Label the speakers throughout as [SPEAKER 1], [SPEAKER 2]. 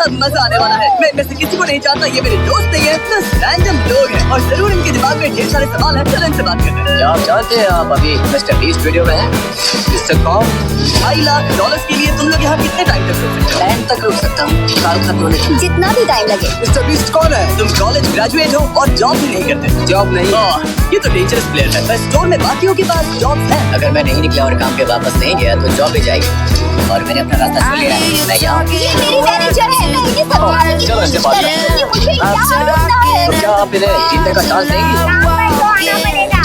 [SPEAKER 1] अब मजा आने वाला है। मैं इनमें से किसी को नहीं जानता, ये मेरे दोस्त नहीं है, बस रैंडम लोग हैं और जरूर इनके दिमाग में ढेर सारे सवाल हैं। चलो इनसे बात करते हैं।
[SPEAKER 2] क्या आप जानते हैं आप अभी मिस्टर बीस्ट वीडियो में हैं? मिस्टर कॉम
[SPEAKER 1] $2.5 लाख के लिए तुम लोग यहाँ कितने टाइम तक रुक सकते हो?
[SPEAKER 2] टाइम तक रुक सकता हूँ, साल खत्म होने तक।
[SPEAKER 3] जितना भी टाइम लगे।
[SPEAKER 2] मिस्टर बीस्ट कौन है?
[SPEAKER 1] तुम कॉलेज ग्रेजुएट हो और जॉब भी नहीं करते।
[SPEAKER 2] जॉब नहीं।
[SPEAKER 1] ये तो डेंजरस प्लेयर है। पर स्टोर में बाकियों के पास जॉब है।
[SPEAKER 2] अगर मैं नहीं निकला और काम पे वापस नहीं गया तो जॉब भी जाएगी और मैंने अपना रास्ता चुन लिया है। मैं यहाँ
[SPEAKER 3] ये मेरी मैनेजर है, मैं इन्हें संभालूंगी।
[SPEAKER 2] चलो इससे बात करते हैं।
[SPEAKER 3] मुझे यहाँ रुकना है।
[SPEAKER 2] तो क्या आप इन्हें जीतने का चांस देंगी?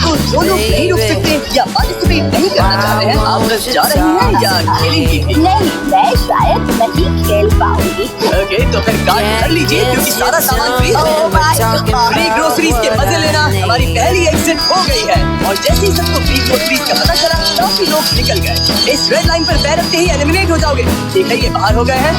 [SPEAKER 1] तो जो लोग नहीं रुक सकते या पार्टिसिपेट नहीं करना चाहते हैं, आप बस जा रही हैं या खेलेंगी भी?
[SPEAKER 3] नहीं, मैं शायद नहीं खेल पाऊंगी।
[SPEAKER 1] ओके, तो फिर कार्ड कर लीजिए क्योंकि सारा सामान फ्री है। फ्री ग्रोसरीज के मजे लेना हमारी पहली एग्जिट हो गई है और जैसे ही सबको फ्री ग्रोसरीज का पता चला, काफी लोग निकल गए। इस रेड लाइन पर पैर रखते ही एलिमिनेट हो जाओगे। ठीक है, ये बाहर हो गए हैं।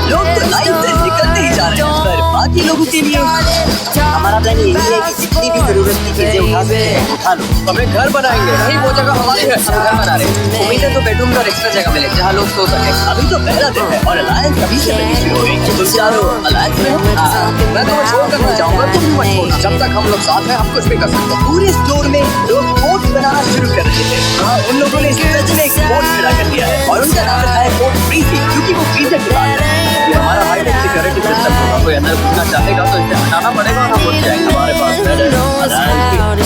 [SPEAKER 1] लोग तो लाइन से निकलते ही जा रहे हैं, पर बाकी लोगों के लिए
[SPEAKER 2] हमारा प्लान यही है कि जितनी भी जरूरत की चीजें उठा सकते हैं उठा लो। हमें घर बनाएंगे, वही वो जगह हमारी है। हम घर बना रहे हैं। उम्मीद है तो बेडरूम और एक्स्ट्रा जगह मिले जहाँ लोग सो सके।
[SPEAKER 1] अभी तो पहला दिन है और अलायंस अभी से बननी शुरू हो गई। तुम चारों अलायंस में हो?
[SPEAKER 2] मैं तुम्हें छोड़ कर नहीं जाऊंगा, तुम भी मत छोड़ना। जब तक हम लोग साथ हैं हम कुछ भी कर सकते हैं।
[SPEAKER 1] पूरे स्टोर में लोग कोट बनाना शुरू कर रहे थे। हाँ, उन लोगों ने सच में एक कोट खड़ा कर दिया है और उनका नाम रखा है कोट फ्रीजी, क्योंकि वो फ्रीजर के पास है।
[SPEAKER 2] ये हमारा हाईटेक सिक्योरिटी सिस्टम होगा। कोई अंदर घुसना चाहेगा तो इसे हटाना पड़ेगा और हम उठ जाएंगे। हमारे पास बेड है, अलायंस भी और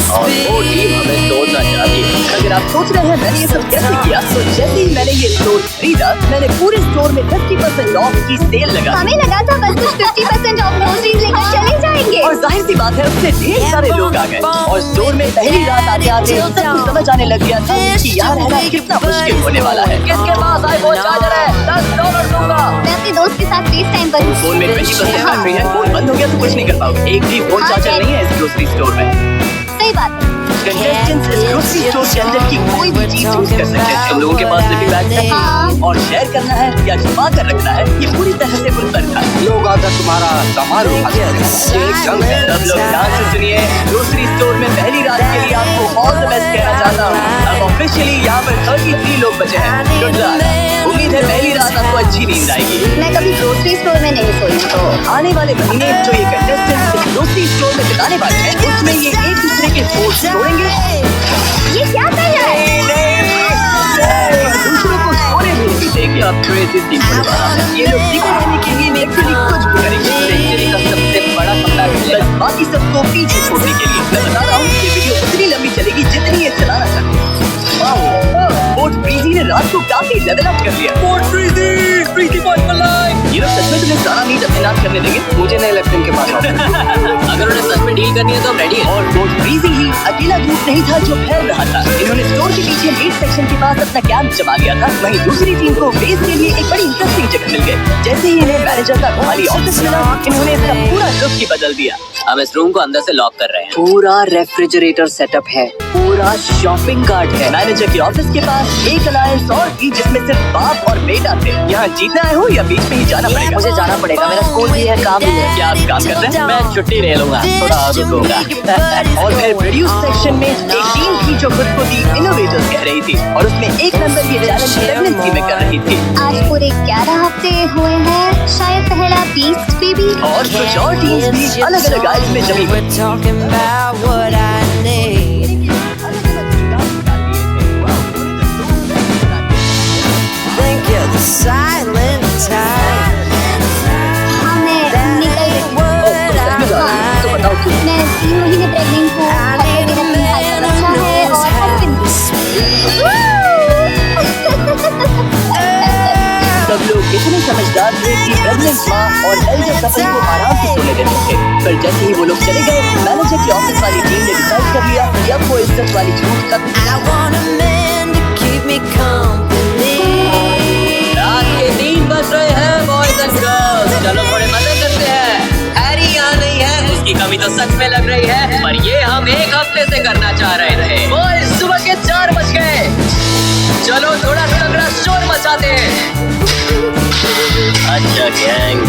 [SPEAKER 2] वो टीम हमें तोड़ना चाहिए।
[SPEAKER 1] अगर आप सोच रहे हैं मैंने ये सब कैसे किया, तो जैसे ही मैंने ये स्टोर खरीदा, मैंने पूरे स्टोर में 50% ऑफ की सेल लगा दी।
[SPEAKER 3] हमें लगा था बस कुछ 50% ऑफ ग्रोसरीज लेकर चले जाएंगे।
[SPEAKER 1] और जाहिर सी बात है, उससे ढेर सारे लोग आ गए और स्टोर में पहली रात आते आते सबको समझ आने लग गया था कि यहाँ रहना कितना मुश्किल होने वाला है।
[SPEAKER 2] किसके पास आईफोन चार्जर है? $10 दूंगा।
[SPEAKER 3] मैं अपने दोस्त के साथ फेस टाइम पर हूँ।
[SPEAKER 1] फोन में 20% बैटरी है, फोन बंद हो गया तो कुछ नहीं कर पाओगे। एक भी फोन चार्जर नहीं है इस ग्रोसरी स्टोर में।
[SPEAKER 3] सही बात है।
[SPEAKER 1] कंटेस्टेंट्स इस ग्रोसरी स्टोर के अंदर की कोई भी चीज यूज कर सकते हैं। तुम लोगों के पास स्लीपिंग बैग है
[SPEAKER 3] हाँ।
[SPEAKER 1] और शेयर करना है या छुपा कर रखना है, ये पूरी तरह से उन पर था।
[SPEAKER 2] लोग आकर तुम्हारा सामान उठा सकते हैं। ये एक जंग है।
[SPEAKER 1] सब लोग ध्यान से सुनिए। ग्रोसरी स्टोर में पहली रात के लिए आपको ऑल द बेस्ट कहना चाहता हूँ। अब ऑफिशियली यहाँ पर 33 लोग बचे हैं। Good luck. उम्मीद है पहली रात आपको अच्छी नींद आएगी।
[SPEAKER 3] मैं कभी ग्रोसरी स्टोर में नहीं सोई।
[SPEAKER 1] तो आने वाले महीने जो ये कंटेस्टेंट्स ग्रोसरी स्टोर में बिताने वाले हैं, उसमें ये एक दूसरे के फोर्स जोड़ेंगे।
[SPEAKER 3] ये क्या कर रहा है?
[SPEAKER 1] दूसरों को सोने भी नहीं देंगे। अब क्रेजी सीन होने वाला है। ये लोग टिके रहने के लिए लिटरली कुछ भी करेंगे। सेंचुरी का सबसे बड़ा कमबैक है, बस बाकी सबको पीछे छोड़ने के लिए। मैं बता रहा हूँ ये वीडियो उतनी लंबी चलेगी जितनी ये चलाना चाहते हैं। कोट फ्रीजी ने रात को काफी लेवल अप कर लिया। कोट फ्रीजी पॉइंट पर लाइन। ये लोग सच में तुम्हें सारा मीट अपने नाम करने देंगे?
[SPEAKER 2] मुझे नहीं लगता इनके पास
[SPEAKER 1] अगर उन्हें सच में डील करनी है तो रेडी है। और कोट फ्रीजी ही अकेला ग्रुप नहीं था जो फैल रहा था। इन्होंने स्टोर के पीछे मीट सेक्शन के पास अपना कैंप जमा लिया था। वहीं दूसरी टीम को बेस के लिए एक बड़ी इंटरेस्टिंग जगह मिल गई। जैसे ही इन्हें मैनेजर का खाली ऑफिस मिला, इन्होंने इसका पूरा लुक ही बदल दिया।
[SPEAKER 2] हम इस रूम को अंदर से लॉक कर रहे हैं।
[SPEAKER 1] पूरा रेफ्रिजरेटर सेटअप है, पूरा शॉपिंग कार्ट है। मैनेजर के ऑफिस के पास एक अलायंस और थी जिसमें सिर्फ बाप और बेटा थे। यहाँ जीतना है हो या बीच में ही जाना पड़ेगा?
[SPEAKER 2] मुझे जाना पड़ेगा, मेरा स्कूल भी है, काम भी है।
[SPEAKER 1] क्या आप काम करते हैं?
[SPEAKER 2] मैं छुट्टी ले लूंगा, थोड़ा और रुकूंगा।
[SPEAKER 1] और फिर प्रोड्यूस सेक्शन में एक टीम थी जो खुद को दी इनोवेटर्स कह रही थी और उसमें एक नंबर ये चैलेंज प्रेगनेंसी में कर रही थी।
[SPEAKER 3] आज पूरे 11 हफ्ते हुए हैं, शायद पहला बीस्ट बेबी।
[SPEAKER 1] और कुछ और टीम्स भी अलग अलग आइज में जमी हुई।
[SPEAKER 3] तो बताओ क्यों? मैं 3 महीने प्रेग्नेंट हूँ और मेरा 3 साल का बच्चा है और हस्बैंड भी।
[SPEAKER 1] सब लोग इतने समझदार थे कि प्रेग्नेंट माँ और एल्डर कपल को आराम से सोने देते थे। पर जैसे ही वो लोग चले गए, मैनेजर की ऑफिस वाली टीम ने डिसाइड कर लिया कि अब वो इज्जत वाली झूठ खत्म।
[SPEAKER 2] रात के 3 बज रहे हैं बॉयज एंड गर्ल्स, चलो थोड़े मजे करते हैं। हैरी यहाँ नहीं है, उसकी कमी तो सच में लग रही है, पर ये हम एक हफ्ते से करना चाह रहे थे। बॉयज सुबह के 4 बज गए, चलो थोड़ा तगड़ा शोर मचाते हैं। अच्छा गैंग,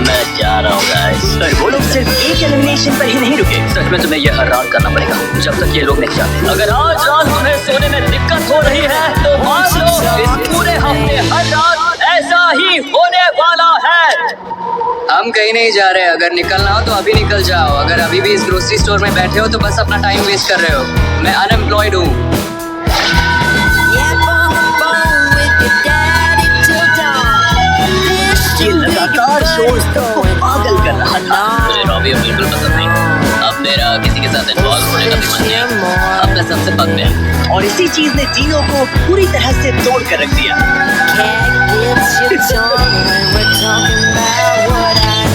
[SPEAKER 2] मैं जा रहा हूँ गाइस।
[SPEAKER 1] पर वो लोग सिर्फ एक एलिमिनेशन पर ही नहीं रुके।
[SPEAKER 2] सच में तुम्हें ये हैरान करना पड़ेगा जब तक ये लोग नहीं जाते। अगर आज रात तुम्हें सोने में दिक्कत हो रही है तो मान लो इस पूरे हफ्ते हर रात ऐसा ही हम कहीं नहीं जा रहे। अगर निकलना हो तो अभी निकल जाओ। अगर अभी भी इस ग्रोसरी स्टोर में बैठे हो तो बस अपना टाइम वेस्ट कर रहे हो। मैं अनएम्प्लॉयड हूँ।
[SPEAKER 1] ये लगातार शोर सबको पागल कर रहा था।
[SPEAKER 2] मुझे रॉबी बिल्कुल पसंद नहीं। अब मेरा किसी के साथ इन्वॉल्व होने का भी मन नहीं। अब मैं सबसे पक गया।
[SPEAKER 1] और इसी चीज ने तीनों को पूरी तरह से तोड़ कर रख दिया।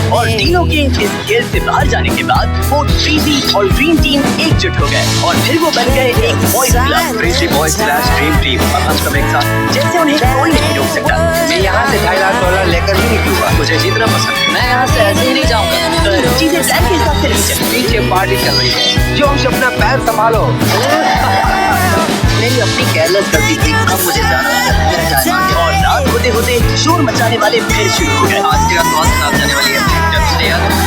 [SPEAKER 1] और तीनों के इस खेल से बाहर जाने के बाद वो ट्रीजी और ड्रीम टीम एकजुट हो गए और फिर वो बन गए एक बॉयज क्लब,
[SPEAKER 4] ट्रीजी बॉयज स्लैश ड्रीम टीम। अब हम सब एक साथ।
[SPEAKER 1] जैसे उन्हें कोई नहीं रोक सकता।
[SPEAKER 4] मैं यहाँ से $2.5 लेकर भी निकलूंगा। मुझे जीतना पसंद है।
[SPEAKER 2] मैं यहाँ से ऐसे ही नहीं जाऊँगा।
[SPEAKER 1] पर चीजें प्लान के हिसाब से नहीं चलती।
[SPEAKER 4] पीछे पार्टी चल रही है। जोश अपना पैर संभालो।
[SPEAKER 1] मेरी अपनी केयरलेस गलती थी। अब मुझे जाना है। मेरा जाना है। और रात होते होते शोर मचाने वाले फिर शुरू हो गए।
[SPEAKER 4] आज की रात बहुत खराब जाने वाली है।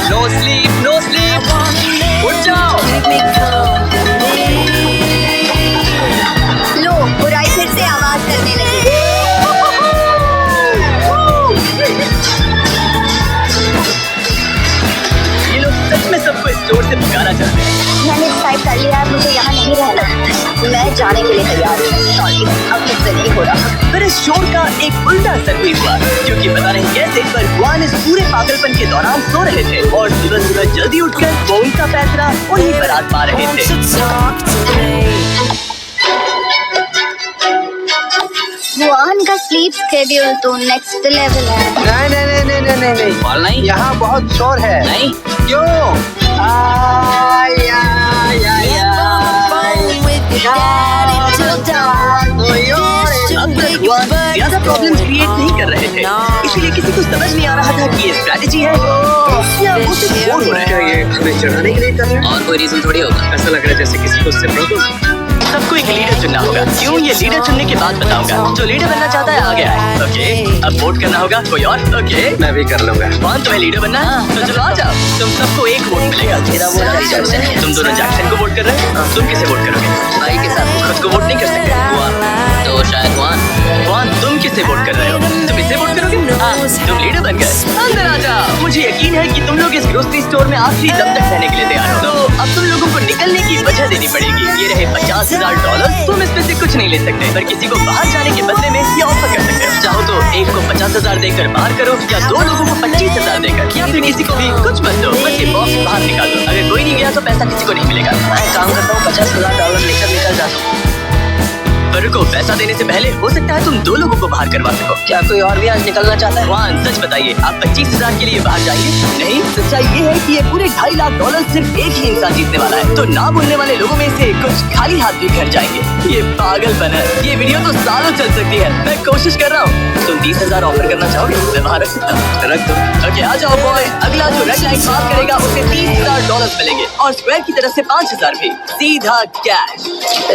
[SPEAKER 2] No sleep, no sleep. उठ जाओ।
[SPEAKER 3] लो बुराई फिर से आवाज करने लगी।
[SPEAKER 1] ये लोग सच में सबको इस स्टोर से भगाना चाहते हैं।
[SPEAKER 3] मैंने डिसाइड कर लिया मुझे यहाँ नहीं रहना। मैं जाने के लिए तैयार हूँ। सॉरी अब मुझसे नहीं हो रहा।
[SPEAKER 1] फिर इस शोर का एक उल्टा असर भी हुआ क्योंकि पता नहीं कैसे पर जुआन इस पूरे पागलपन के दौरान सो रहे थे और सुबह सुबह जल्दी उठकर वो उनका फैसला उन्हीं पर आजमा रहे थे।
[SPEAKER 3] जुआन का स्लीप स्केड्यूल तो नेक्स्ट लेवल है।
[SPEAKER 4] नहीं।
[SPEAKER 2] कॉल नहीं?
[SPEAKER 4] यहाँ बहुत शोर है।
[SPEAKER 2] नहीं।
[SPEAKER 4] क्यों?
[SPEAKER 1] अब तक जुआन ज्यादा प्रॉब्लम्स क्रिएट नहीं कर रहे थे, इसलिए किसी को समझ नहीं आ रहा था कि ये स्ट्रैटेजी है या वो सिर्फ बोर हो रहे
[SPEAKER 4] क्या
[SPEAKER 1] हैं।
[SPEAKER 4] ये हमें चढ़ाने के लिए कर रहे हैं?
[SPEAKER 2] और कोई रीजन थोड़ी होगा।
[SPEAKER 4] ऐसा लग रहा है जैसे किसी को उससे प्रॉब्लम है।
[SPEAKER 1] सबको एक लीडर चुनना होगा। क्यों? ये लीडर चुनने के बाद बताऊंगा। जो लीडर बनना चाहता है आ गया है। ओके, अब वोट करना होगा। कोई और? ओके,
[SPEAKER 4] मैं भी कर लूंगा।
[SPEAKER 1] कौन तुम्हें लीडर बनना है? तो चलो आ जाओ। तुम सबको एक वोट मिलेगा।
[SPEAKER 2] मेरा वोट हैरी जैक्सन है।
[SPEAKER 1] तुम दोनों जैक्सन को वोट कर रहे हो। तुम किसे वोट करोगे?
[SPEAKER 2] भाई के साथ
[SPEAKER 1] खुद को वोट नहीं कर सकते।
[SPEAKER 2] तो शायद
[SPEAKER 1] कौन? तुम किसे वोट कर रहे हो? तुम इसे वोट करोगे? हाँ, तुम लीडर बन गए। अंदर आ जाओ। मुझे यकीन है कि तुम लोग इस ग्रोसरी स्टोर में आखिरी दम तक रहने के लिए तैयार हो। तो अब तुम लोगों को निकलने की वजह देनी पड़ेगी। ये रहे $50,000। तुम इसमें से कुछ नहीं ले सकते, पर किसी को बाहर जाने के बदले में ये ऑफर कर सकते हो। चाहो तो एक को 50,000 देकर बाहर करो या दो लोगों को 25,000 देकर, या फिर किसी को भी कुछ मत दो, बस ये बॉक्स बाहर निकाल दो। अगर कोई नहीं गया तो पैसा किसी को नहीं मिलेगा।
[SPEAKER 2] मैं काम करता हूँ, $50,000 लेकर निकल जाता हूँ।
[SPEAKER 1] पर रुको, पैसा देने से पहले हो सकता है तुम दो लोगों को बाहर करवा सको।
[SPEAKER 2] क्या कोई और भी आज निकलना चाहता है?
[SPEAKER 1] वान, सच बताइए, आप 25,000 के लिए बाहर जाएंगे? नहीं, सच्चाई ये है कि ये पूरे $2.5 लाख सिर्फ एक ही इंसान जीतने वाला है। तो ना बोलने वाले लोगों में से कुछ खाली हाथ भी घर जाएंगे। ये पागलपन है। ये वीडियो तो सालों चल सकती है। मैं कोशिश कर रहा हूँ। तुम 30,000 ऑफर करना चाहोगे? मैं बाहर रख सकता हूँ। रख दो। ओके, आ जाओ बॉय। अगला जो रेड लाइन पार करेगा उसे $30,000 मिलेंगे और स्क्वायर की तरफ से 5,000 भी, सीधा कैश।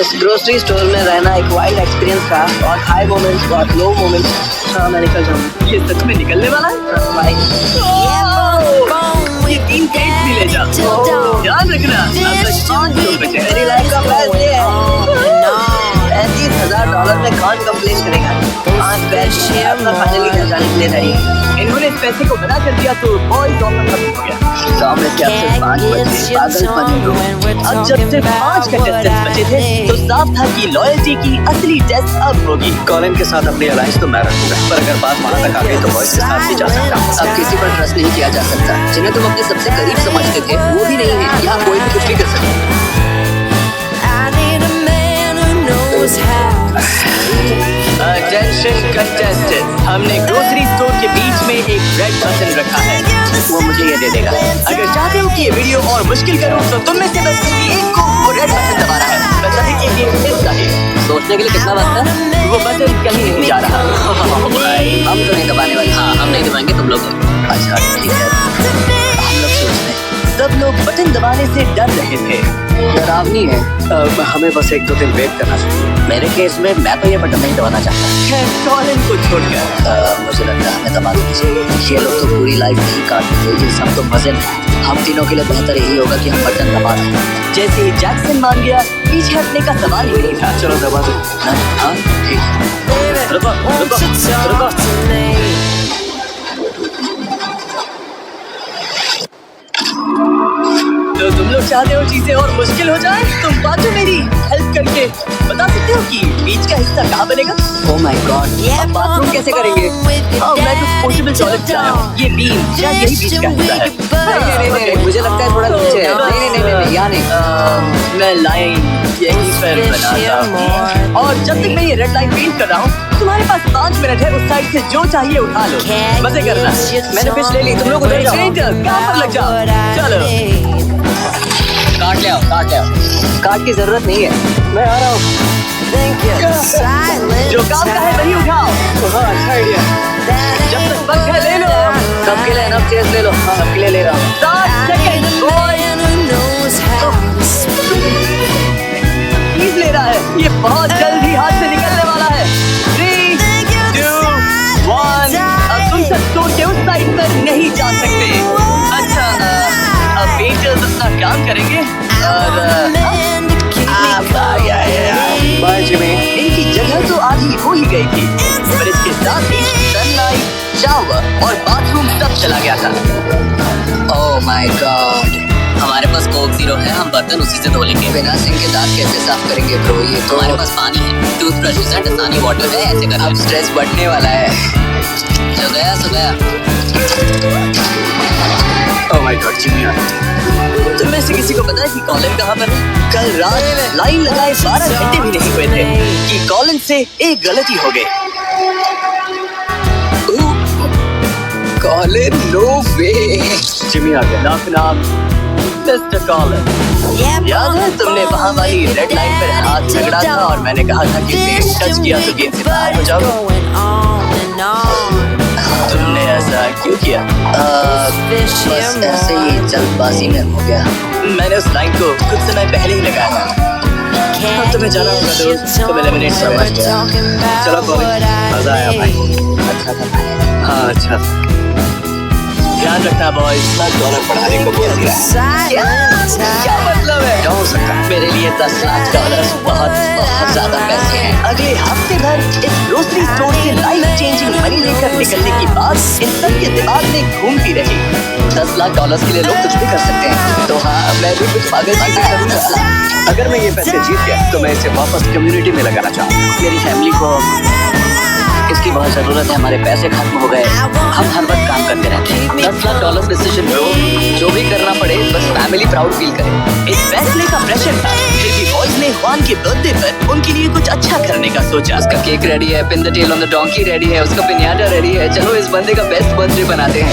[SPEAKER 2] इस ग्रोसरी स्टोर में रहना एक वाइल्ड एक्सपीरियंस था। और हाई मोमेंट्स और लो मोमेंट्स। हाँ, मैं निकल जाऊंगा।
[SPEAKER 1] ये सच में निकलने वाला है?
[SPEAKER 2] भाई
[SPEAKER 1] ये 3 प्लेट भी ले जाओ। ध्यान रखना, अब तक 5 लोग बचे हैं।
[SPEAKER 2] मेरी लाइफ का फैसले है। $35,000 में कौन कंप्लेन करेगा? 5 पैसे अपना फाइनली घर जाने के लिए रेडी।
[SPEAKER 1] इन्होंने इस पैसे को मना कर दिया तो बॉयज ऑफर खत्म हो गया।
[SPEAKER 2] तो में से अब सिर्फ 5 बचे। पागलपन लो।
[SPEAKER 1] अब जब सिर्फ 5 कंटेस्टेंट्स बचे थे तो साफ था कि लॉयल्टी की असली टेस्ट अब होगी।
[SPEAKER 4] कॉलिन के साथ अपनी अलायंस तो मैं रखूंगा, पर अगर बात वहाँ तक आ गई तो बॉयज के साथ भी जा सकता हूँ।
[SPEAKER 2] अब किसी पर ट्रस्ट नहीं किया जा सकता। जिन्हें तुम अपने सबसे करीब समझते थे वो भी नहीं है। यहाँ कोई भी कुछ भी कर सकता है।
[SPEAKER 1] अटेंशन कंटेस्टेंट्स, हमने ग्रोसरी स्टोर के बीच में एक रेड बटन रखा है।
[SPEAKER 2] वो मुझे ये दे देगा।
[SPEAKER 1] अगर चाहते हो कि ये वीडियो और मुश्किल करूं तो तुम में से बस किसी एक को वो रेड बटन दबाना है। बचाने के लिए इस चाहिए।
[SPEAKER 2] सोचने के लिए कितना वक्त है?
[SPEAKER 1] वो बटन कहीं नहीं जा रहा।
[SPEAKER 2] हम तो नहीं दबाने वाले। हाँ, हम नहीं दबाएंगे, तुम लोग। अच्छा ठीक है, हम लोग सोचते हैं।
[SPEAKER 1] सब लोग बटन दबाने से डर रहे थे।
[SPEAKER 2] डरावनी है।
[SPEAKER 4] हमें बस 1-2 दिन वेट करना चाहिए।
[SPEAKER 2] मेरे केस में मैं तो ये बटन नहीं दबाना चाहता।
[SPEAKER 1] खैर, कॉलिन को छोड़कर
[SPEAKER 2] मुझे लगता है हमें दबा देनी चाहिए। ये लोग तो पूरी लाइफ नहीं काटते थे, हम तो मजे में हैं। हम तीनों के लिए बेहतर यही होगा कि हम बटन दबा दें।
[SPEAKER 1] जैसे ही जैक्सन मान गया, पीछे हटने का सवाल ही नहीं था।
[SPEAKER 4] चलो दबा दो।
[SPEAKER 2] हाँ ठीक है।
[SPEAKER 4] रुको।
[SPEAKER 1] चीजें और मुश्किल हो जाए तुम बातों मेरी हेल्प करके बता सकते हो कि बीच का हिस्सा कहाँ बनेगा?
[SPEAKER 2] ओह माय गॉड, अब बाथरूम कैसे करेंगे?
[SPEAKER 1] हाँ मैं तो पोर्टेबल टॉयलेट से आया हूँ। ये बीम शायद यही बीच का हिस्सा है।
[SPEAKER 2] नहीं, मुझे लगता है थोड़ा नीचे है। नहीं, यहाँ नहीं।
[SPEAKER 1] मैं लाइन यहीं पर बनाता हूँ और जब तक मैं ये रेड लाइन पेंट कर रहा हूँ तुम्हारे पास 5 मिनट है उस साइड से जो चाहिए उठा लो। मजे करना।
[SPEAKER 2] मैंने फिश ले ली, तुम लोग उधर जाओ।
[SPEAKER 1] काम पर लग जाओ। चलो
[SPEAKER 2] काट ले आओ। काट की जरूरत नहीं है, मैं आ रहा हूँ।
[SPEAKER 1] जो काम का है वही उठाओ।
[SPEAKER 2] अच्छा आइडिया।
[SPEAKER 1] जब तक वक्त है ले लो।
[SPEAKER 2] सबके लिए एनफ चेयर्स ले लो। सबके लिए ले रहा हूँ।
[SPEAKER 1] 7 सेकंड प्लीज ले रहा है। ये बहुत जल्द ही हाथ से निकलने वाला है। 3, 2, 1। अब तुम सब स्टोर के उस साइड पर नहीं जा सकते। अच्छा अब पेंटर्स अपना काम करेंगे और
[SPEAKER 2] बाय जिमी।
[SPEAKER 1] इनकी जगह तो आधी हो ही गई थी पर इसके साथ ही सनलाइट, शावर और बाथरूम सब चला गया था।
[SPEAKER 2] ओह माय गॉड, हमारे पास कोक ज़ीरो है, हम बर्तन उसी से धो लेंगे। बिना सिंक के दांत कैसे साफ करेंगे ब्रो? ये तो हमारे पास पानी है, टूथब्रश है, टसानी वाटर है, ऐसे करना। अब स्ट्रेस बढ़ने वाला है। जो गया सो गया।
[SPEAKER 4] ओह माय गॉड जिमी आ गया।
[SPEAKER 1] तुम में से किसी को पता है कि कॉलिन कहाँ पर है? कल रात लाइन लगाए 12 घंटे भी नहीं हुए थे कि कॉलिन से एक गलती हो गई।
[SPEAKER 2] कॉलिन, नो वे।
[SPEAKER 4] जिमी आ गया।
[SPEAKER 1] Knock knock, Mr. Collin। याद है तुमने वहाँ वाली रेड लाइन पर हाथ झगड़ा था और मैंने कहा था कि पेट टच किया तो गेम से बाहर हो जाओ। तुमने ऐसा क्यों किया?
[SPEAKER 2] बस ऐसे ही जल्दबाजी में हो गया।
[SPEAKER 1] मैंने उस लाइन को कुछ समय पहले ही लगाया था। अब तुम्हें जाना होगा दोस्त, तुम एलिमिनेट समझ गया।
[SPEAKER 4] चलो कॉलिन, मजा आया भाई।
[SPEAKER 2] अच्छा था भाई।
[SPEAKER 4] हाँ अच्छा था।
[SPEAKER 1] ध्यान रखना बॉयज।
[SPEAKER 4] $10 बढ़ाने को बोल दिया है।
[SPEAKER 1] क्या मतलब है?
[SPEAKER 4] क्या हो सकता है?
[SPEAKER 1] मेरे लिए $10 लाख बहुत ज्यादा पैसे हैं। अगले हफ्ते भर इस ग्रोसरी स्टोर से लाइफ चेंजिंग मनी लेकर निकलने की बात इन सब के दिमाग में घूमती रही। $10 लाख के लिए लोग कुछ भी कर सकते हैं, तो हाँ मैं भी कुछ पागल चीजें करूंगा।
[SPEAKER 4] अगर मैं ये पैसे जीत गया तो मैं इसे वापस कम्युनिटी में लगाना चाहूँगा।
[SPEAKER 1] मेरी फैमिली को इसकी बहुत जरूरत है। हमारे पैसे खत्म हो गए, हम हर वक्त काम करते रहते हैं।
[SPEAKER 2] $10 लाख डिसीजन ब्रो, जो भी करना पड़े बस फैमिली प्राउड फील करे।
[SPEAKER 1] इस फैसले का प्रेशर था, फिर भी बॉयज ने जुआन के बर्थडे पर उनके लिए कुछ अच्छा करने का सोचा।
[SPEAKER 2] उसका केक रेडी है, pin the tail on the donkey ready है, उसका पिन्याटा रेडी है। चलो इस बंदे का बेस्ट बर्थडे बनाते हैं।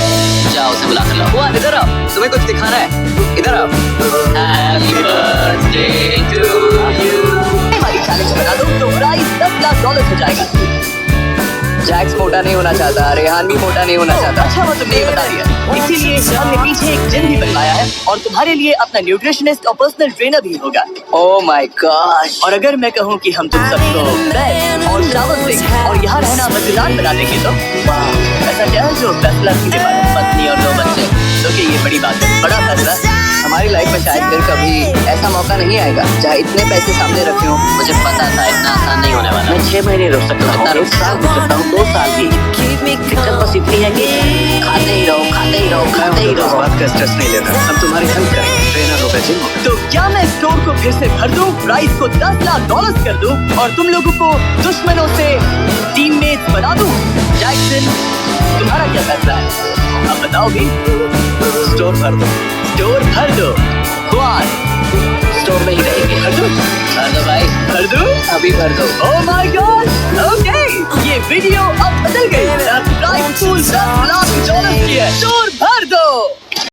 [SPEAKER 2] जाओ उसे बुला कर लाओ। वो इधर आओ, तुम्हें कुछ दिखाना है, इधर आओ। Happy birthday to you.
[SPEAKER 1] हमारी चैलेंज बना दो तो प्राइस $10 लाख हो जाएगा।
[SPEAKER 2] जैक्स मोटा नहीं होना चाहता, रेहान भी मोटा नहीं होना चाहता।
[SPEAKER 1] अच्छा वो तुमने ये बता दिया, इसीलिए हमने पीछे एक जिम भी बनवाया है और तुम्हारे लिए अपना न्यूट्रिशनिस्ट और पर्सनल ट्रेनर भी होगा।
[SPEAKER 2] Oh my God.
[SPEAKER 1] और अगर मैं कहूँ कि हम तुम सबको बेड और शावर सिंक और यहाँ रहना मजेदार बना देंगे तो वाह, ऐसा क्या है जो फैसला सीधे पत्नी और 2 बच्चे, तो कि ये बड़ी बात है, बड़ा फैसला।
[SPEAKER 2] हमारी लाइफ में शायद फिर कभी ऐसा मौका नहीं आएगा जहाँ इतने पैसे सामने रखे हो। मुझे पता था इतना आसान नहीं होने वाला।
[SPEAKER 1] मैं 6 महीने रुक सकता हूँ,
[SPEAKER 2] इतना रुक
[SPEAKER 1] 1 साल रुक सकता हूँ, 2 साल भी। दिक्कत बस इतनी है कि खाते ही रहो, खाते ही रहो, खाते ही
[SPEAKER 4] इस
[SPEAKER 1] रहो।
[SPEAKER 4] बात का स्ट्रेस नहीं लेना, हम तुम्हारी हेल्प करेंगे। ट्रेनर होगा जिम होगा।
[SPEAKER 1] तो क्या मैं स्टोर को फिर से भर दूं, प्राइस को $10 लाख कर दूं और तुम लोगों को दुश्मनों से टीममेट्स बना दूं? जैक्सन, तुम्हारा क्या फैसला है? अब बताओ भी।
[SPEAKER 4] स्टोर भर दो।
[SPEAKER 1] स्टोर भर दो। जुआन स्टोर में ही रहेंगे। भर दो,
[SPEAKER 2] भर दो भाई,
[SPEAKER 1] भर दो,
[SPEAKER 2] अभी भर दो।
[SPEAKER 1] ओह माय गॉड, ओके, ये वीडियो अब बदल गई। प्राइस पूल $10 लाख की है। स्टोर